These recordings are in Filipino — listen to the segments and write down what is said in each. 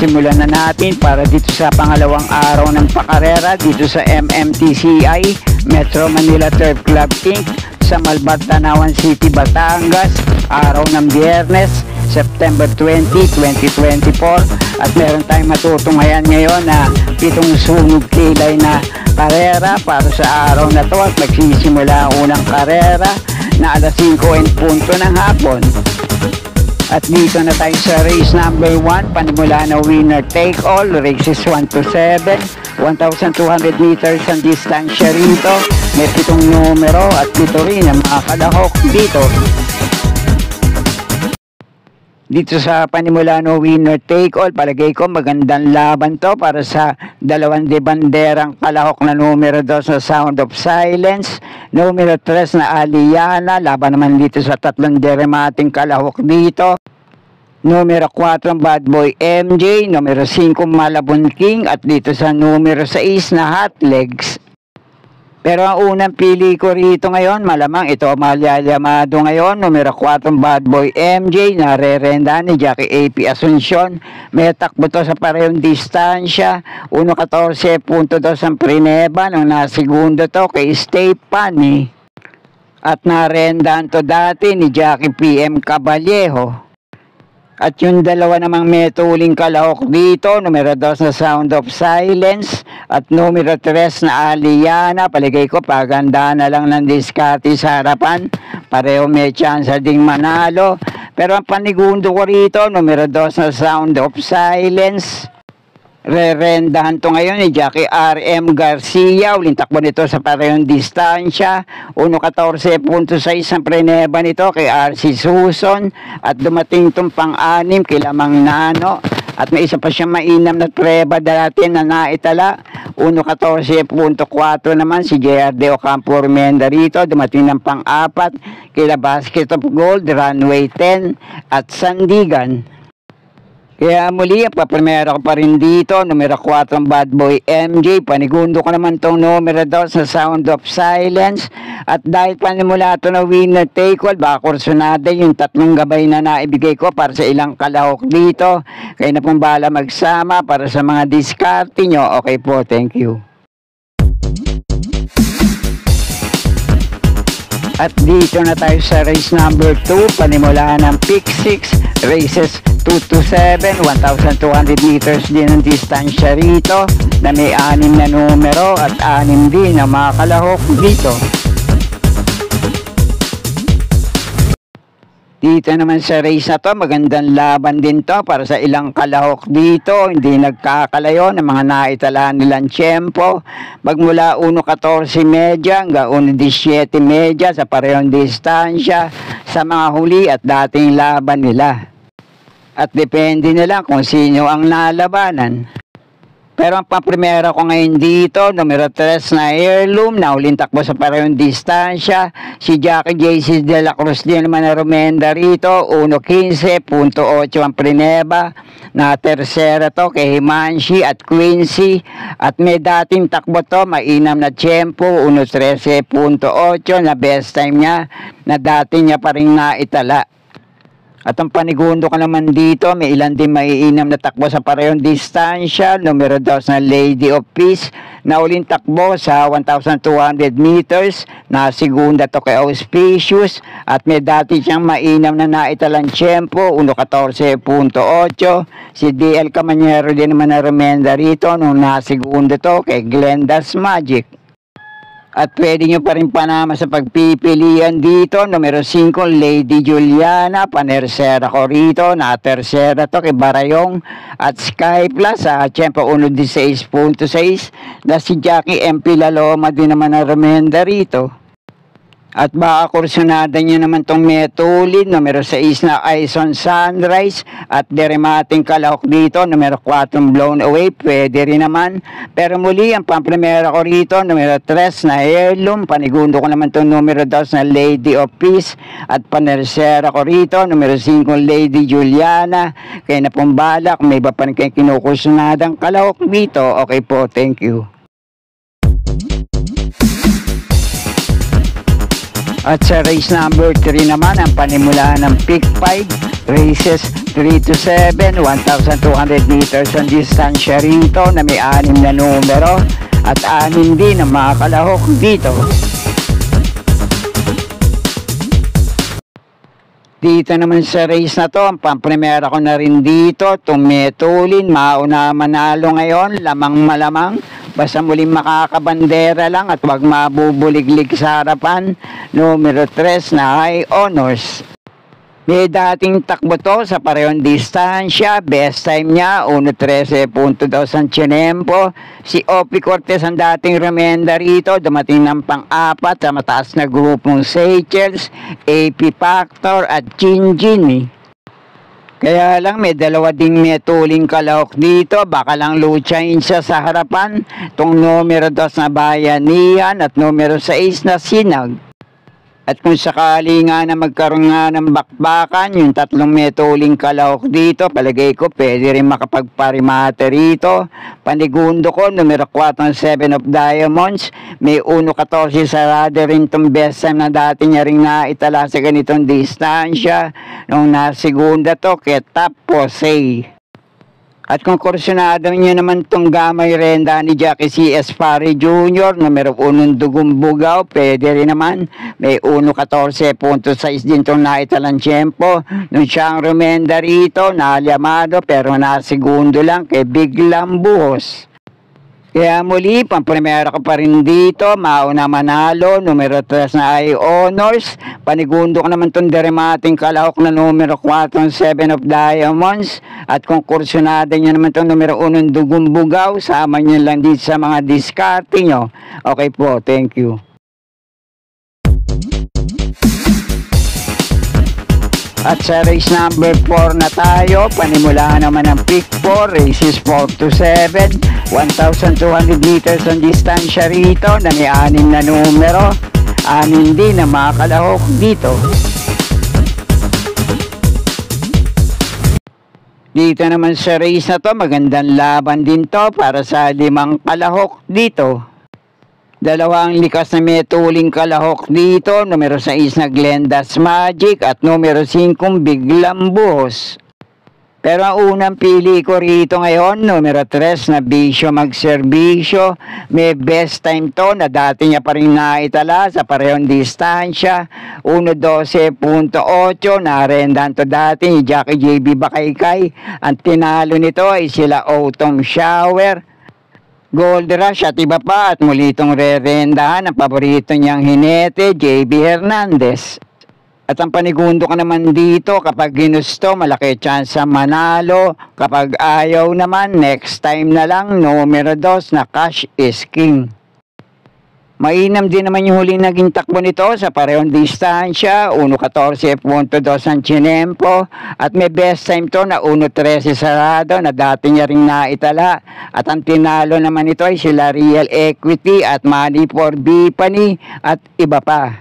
simulan na natin para dito sa pangalawang araw ng pakarera dito sa MMTCI Metro Manila Turf Club Inc. sa Malbar, Tanawan City, Batangas, araw ng Biyernes, September 20, 2024. At meron tayong matutunghayan ngayon na 7 sunog kilay na karera para sa araw na to, at magsisimula ang unang karera na alas 5:00 ng hapon. At dito na tayo sa race number 1, panimula na winner take all, races 1 to 7, 1,200 meters ang distansya rito. May 7 numero at dito rin ang mga kalahok dito. Dito sa panimula no winner take all, palagay ko magandang laban to para sa 2 banderang kalahok na numero 2 sa Sound of Silence, numero 3 na Aliana, laban naman dito sa 3 deremating kalahok dito, numero 4 Bad Boy MJ, numero 5 Malabon King, at dito sa numero 6 na Hot Legs. Pero ang unang pili ko rito ngayon, malamang ito malyalyamado ngayon, numero 4 Bad Boy MJ, narerenda ni Jackie AP Asuncion. May takbo to sa parehong distansya, 1:14.2 ang prineba nung nasegundo to kay Stefani. At narendahan to dati ni Jackie PM Caballejo. At yung dalawa namang metuling kalahok dito, numero 2 na Sound of Silence at numero 3 na Aliana, paligay ko paganda na lang ng diskarte sa harapan, pareho may chance ding manalo. Pero ang panigundo ko rito, numero 2 na Sound of Silence, rerendahan to ngayon ni Jackie RM Garcia. Uling takbo nito sa parehong distansya, 1:14.6 ang preneba nito kay RC Suson, at dumating tong pang-anim kay Lamang Nano. At may isa pa siyang mainam na preba dati na naitala, 1:14.4 naman si JRD Ocampo Rumenda rito. Dumating ng pang-4 kay La Basket of Gold, Runway 10 at Sandigan. Kaya muli, ang paprimera ko pa rin dito, numero 4 Bad Boy MJ, panigundo ko naman tong numero 2 sa Sound of Silence. At dahil panimula ito na winner take all, baka kursunada yung 3 gabay na naibigay ko para sa ilang kalahok dito. Kaya na pong bahala magsama para sa mga diskarte nyo. Okay po, thank you. At dito na tayo sa race number 2, panimula ng pick 6, races 2 to 7, 1,200 meters din ang distansya rito, na may 6 na numero at 6 din ang mga kalahok dito. Dito naman sa race na to, magandang laban din to para sa ilang kalahok dito. Hindi nagkakalayo ng mga naitala nilang tiyempo. Magmula 1:14.30 hanggang 1:17.30 sa parehong distansya sa mga huli at dating laban nila. At depende na lang kung sino ang nalabanan. Pero ang paprimera ko ngayon dito, numero 3 na Heirloom, na uling takbo sa parehong distansya. Si Jackie JC de la Cruz din naman na Rumenda rito, 1:15.8 ang prineba. Na tersera to kay Himanshi at Quincy. At may dating takbo to, mainam na tiyempo, 1:13.8 na best time niya, na dati niya pa rin naitala. At ang panigundo ko naman dito, may ilan din maiinam na takbo sa parehong distansya. Numero 2 na Lady of Peace, na uling takbo sa 1,200 meters, na segunda to kay Auspicious. At may dati siyang mainam na naitalang tiyempo, 1:14.8. Si DL Camanyero din naman na Rumenda rito, nung nasegunda to kay Glenda's Magic. At pwede nyo pa rin panama sa pagpipilian dito, numero 5 Lady Juliana, panersera ko rito, na tersera to kay Barayong at Sky Plus, tiyempo 1:16.6, na si Jackie MP Laloma din naman na Rumenda rito. At baka kursunada nyo naman tong metulid, numero 6 na Ison Sunrise, at deremating kalahok dito, numero 4 Blown Away, pwede rin naman. Pero muli, ang pamprimera ko rito, numero 3 na Heirloom, panigundo ko naman tong numero 2 na Lady of Peace, at panersera ko rito, numero 5 Lady Juliana. Kaya na pong balak, may iba pa rin kayong kinukursunadang kalahok dito. Okay po, thank you. At sa race number 3 naman, ang panimula ng pick 5, races 3 to 7, 1,200 meters ang distansya rito na may 6 na numero at 6 din ang mga kalahok dito. Dito naman sa race na to, ang pampremera ko na rin dito, tumetulin, mauna manalo ngayon, lamang malamang. Basta muling makakabandera lang at wag mabubuliglig sa harapan. Numero 3 na High Honors. May dating takbo to sa parehong distansya. Best time niya, 1:13.2 ang tinempo. Si Opie Cortez ang dating remenda rito. Dumating ng pang-4 sa mataas na grupong Seychelles, AP Factor at Chinjin. Kaya lang may dalawa ding metuling kalahok dito. Baka lang luchain siya sa harapan. Itong numero 2 na Bayanihan at numero 6 na Sinag. At kung sakali nga na magkaroon nga ng bakbakan, yung tatlong metuling kalahok dito, palagay ko pwede rin makapagparimate rito. Panigundo ko, numero 4 ng 7 of Diamonds. May 1.14 sarado rin itong best time na dati niya rin naitala sa ganitong distansya. Nung nasigunda to, Ketap Posey. At kung kursunado niyo naman itong gamay renda ni Jackie C. Espari Jr., numero 1 Dugong Bugaw, pwede rin naman. May 1.14.6 din itong naitalang tiyempo. Nung siyang remenda rito, nalyamado pero nasigundo lang kay Biglang Buhos. Kaya muli, pampremera ko pa rin dito, mauna manalo, numero 3 na High Honors. Panigundo ko naman itong deremating kalahok na numero 4 ng 7 of Diamonds. At kung kursunada nyo naman itong numero 1 Dugong Bugaw, sama nyo lang dito sa mga diskarte nyo. Okay po, thank you. At sa race number 4 na tayo, panimulaan naman ang pick 4, races 4 to 7, 1,200 meters ang distansya rito na may 6 na numero, 6 din ang mga kalahok dito. Dito naman sa race na to, magandang laban din to para sa 5 kalahok dito. Dalawang likas na metuling kalahok dito, numero 6 na Glenda's Magic at numero 5 Biglang Buhos. Pero ang unang pili ko rito ngayon, numero 3 na Bisyo Magserbisyo. May best time to na dati niya pa rin naitala sa parehong distansya. 1:12.8, narendan to dati ni Jackie JB Bakaykay. Ang tinalo nito ay sila Autumn Shower, Gold Rush at iba pa, at muli itong re-rendahan ang paborito niyang hinete, JB Hernandez. At ang panigundo ko naman dito, kapag ginusto, malaki chance sa manalo. Kapag ayaw naman, next time na lang, numero 2 na Cash is King. Mainam din naman yung huling naging takbo nito sa parehong distansya, 1:14.2 ang tinempo, at may best time to na 1:13 sarado na dati niya rin naitala. At ang tinalo naman ito ay sila Real Equity at Money for Bipani at iba pa.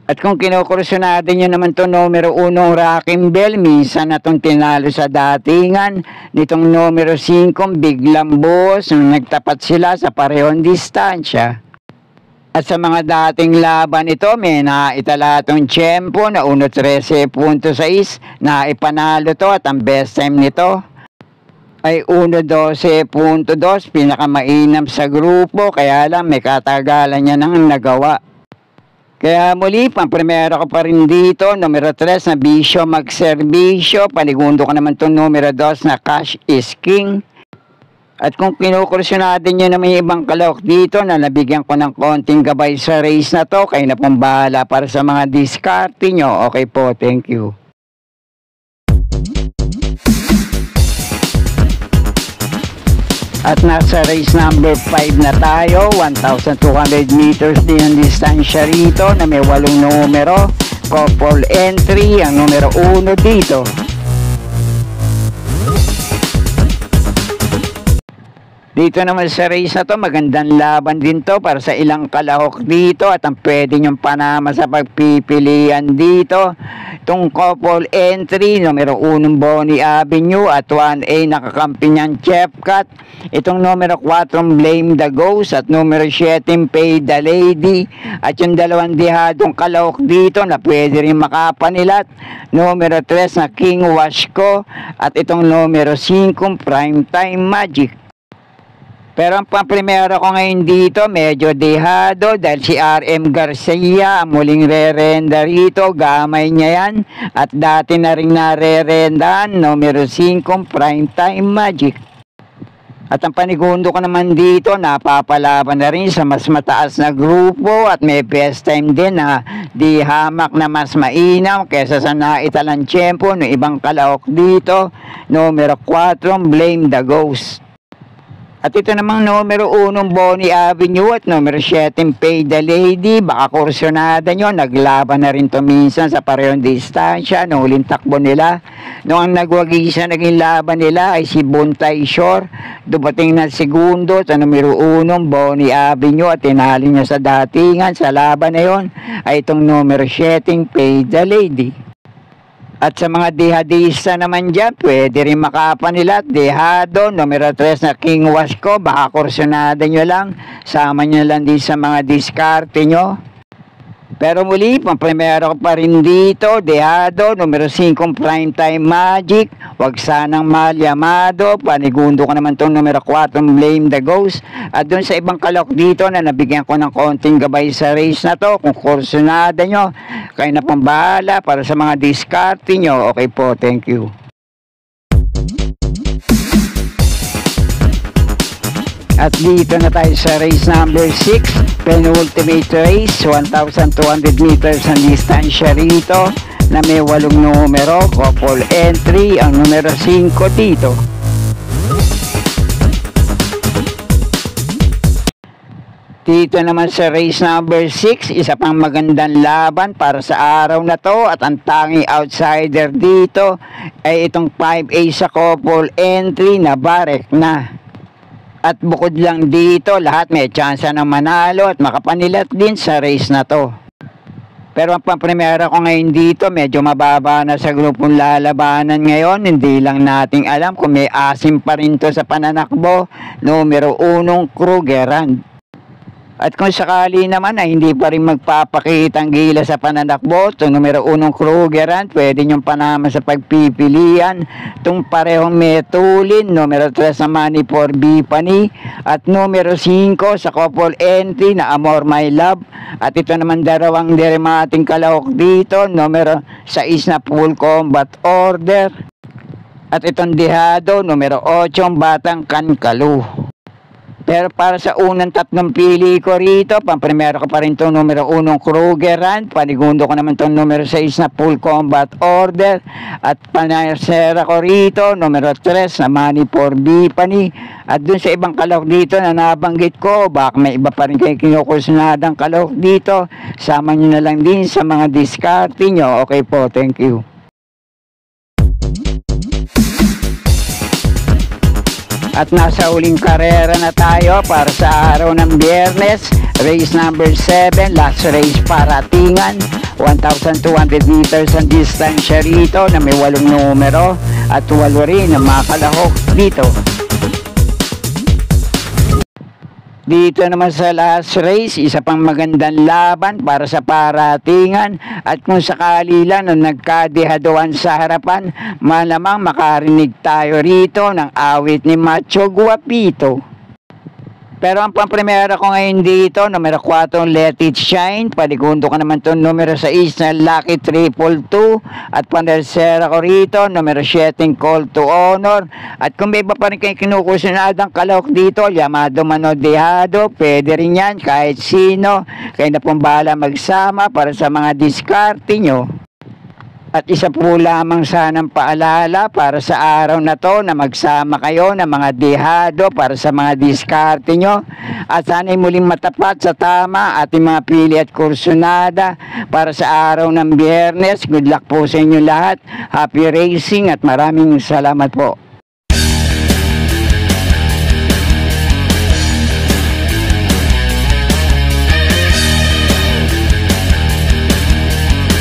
At kung kinukursunado nyo naman to numero 1 Rocking Bell, minsan na itong tinalo sa datingan nitong numero 5 Biglang Buhos nung nagtapat sila sa parehong distansya. At sa mga dating laban ito, may naitala itong tiyempo na 1:13.6 na ipanalo to, at ang best time nito ay 1:12.2, pinakamainam sa grupo, kaya lang may katagalan niya nang nagawa. Kaya muli, pampremera ko pa rin dito, numero 3 na Bisyo Magserbisyo, panigundo ko naman itong numero 2 na Cash is King. At kung kinukursunado nyo naman yung ibang kalahok dito na nabigyan ko ng konting gabay sa race na to, kayo na pong bahala para sa mga diskarte nyo. Okay po, thank you. At nasa race number 5 na tayo, 1,200 meters din ang distansya rito na may 8 numero. Couple entry, ang numero 1 dito. Dito naman sa race na to, magandang laban din to para sa ilang kalahok dito at ang pwede nyong panama sa pagpipilian dito. Itong couple entry, numero 1 Bonnie Avenue at 1A nakakampi niyang Chefcat. Itong numero 4 Blame the Ghost at numero 7 Pay the Lady. At yung dalawang dihadong kalahok dito na pwede rin makapanilat, numero 3 na King Washko at itong numero 5 Primetime Magic. Pero ang pang-primero ko ngayon dito, medyo dehado dahil si RM Garcia ang muling re-renda rito. Gamay niya yan. At dati na rin nare-rendahan, numero 5, Primetime Magic. At ang panigundo ko naman dito, napapalaban na rin sa mas mataas na grupo at may best time din na di hamak na mas mainam kesa sa naitalang tiyempo ng ibang kalahok dito, numero 4, Blame the Ghost. At ito namang numero 1 Bonnie Avenue at numero 7 Pay the Lady. Baka kursyonada nyo, naglaban na rin to minsan sa parehong distansya noong huling takbo nila. Noong ang nagwagisa naging laban nila ay si Buntay Shore. Dumating na segundo sa numero 1 Bonnie Avenue at tinali niya sa datingan sa laban na yon ay itong numero 7 Pay the Lady. At sa mga dehadista naman dyan, pwede rin makapanilat. Dehado, numero 3 na King Washko, baka kursyonada nyo lang. Sama nyo lang din sa mga diskarte nyo. Pero muli, pang-primero ko pa rin dito, dehado, numero 5 Primetime Magic. Huwag sanang malyamado. Panigundo ko naman itong numero 4 Blame the Ghost. At doon sa ibang kalok dito na nabigyan ko ng konting gabay sa race na to, kung kursyonada nyo, kayo na pang bahala para sa mga diskarte nyo. Okay po, thank you. At dito na tayo sa race number 6, penultimate race, 1,200 meters ang distansya rito na may 8 numero, couple entry, ang numero 5 dito. Dito naman sa race number 6, isa pang magandang laban para sa araw na to at ang tanging outsider dito ay itong 5A sa couple entry na Barek na. At bukod lang dito, lahat may tsansa ng manalo at makapanilat din sa race na to. Pero ang pang-primera ko ngayon dito, medyo mababa na sa grupong lalabanan ngayon. Hindi lang nating alam kung may asim pa rin to sa pananakbo, numero 1 Krugerrand. At kung sakali naman ay hindi pa rin magpapakita ang gila sa pananakbo, ito numero 1 Krugerrand, pwede nyong panama sa pagpipilian. Itong parehong metulin, numero 3 na Money for Bipani, at numero 5 sa couple entry na Amor My Love. At ito naman dalawang dermating kalahok dito, numero 6 na Full Combat Order. At itong dehado, numero 8 Batang Kankalu. Pero para sa unang tatlong pili ko rito, pang-primero ko pa rin itong numero 1 Krugerrand, panigundo ko naman itong numero 6 na Full Combat Order, at panasera ko rito, numero 3 na Money for Bipani. At dun sa ibang kalahok dito na nabanggit ko, baka may iba pa rin kayo kinukursunadang kalahok dito, sama nyo na lang din sa mga diskarte nyo. Okay po, thank you. At nasa huling karera na tayo para sa araw ng Biyernes, race number 7, last race paratingan, 1,200 meters ang distansya rito na may 8 numero at 8 rin ang mga kalahok dito. Dito naman sa last race, isa pang magandang laban para sa paratingan at kung sakali lang na nagkadehaduan sa harapan, malamang makarinig tayo rito ng awit ni Macho Guapito. Pero ang pang-primera ko ngayon dito, numero 4 Let It Shine, paligundo ko naman itong numero 6 na Lucky 222 at pandersera ko rito, numero 7 Call to Honor. At kung may iba pa rin kayong kinukusunadang kalahok dito, llamado manodehado, pwede rin yan kahit sino, kayo na pong bahala magsama para sa mga diskarte nyo. At isa po lamang sanang paalala para sa araw na to na magsama kayo ng mga dehado para sa mga diskarte nyo. At sana'y muling matapat sa tama ating mga pili at kursunada para sa araw ng Biyernes. Good luck po sa inyo lahat. Happy racing at maraming salamat po.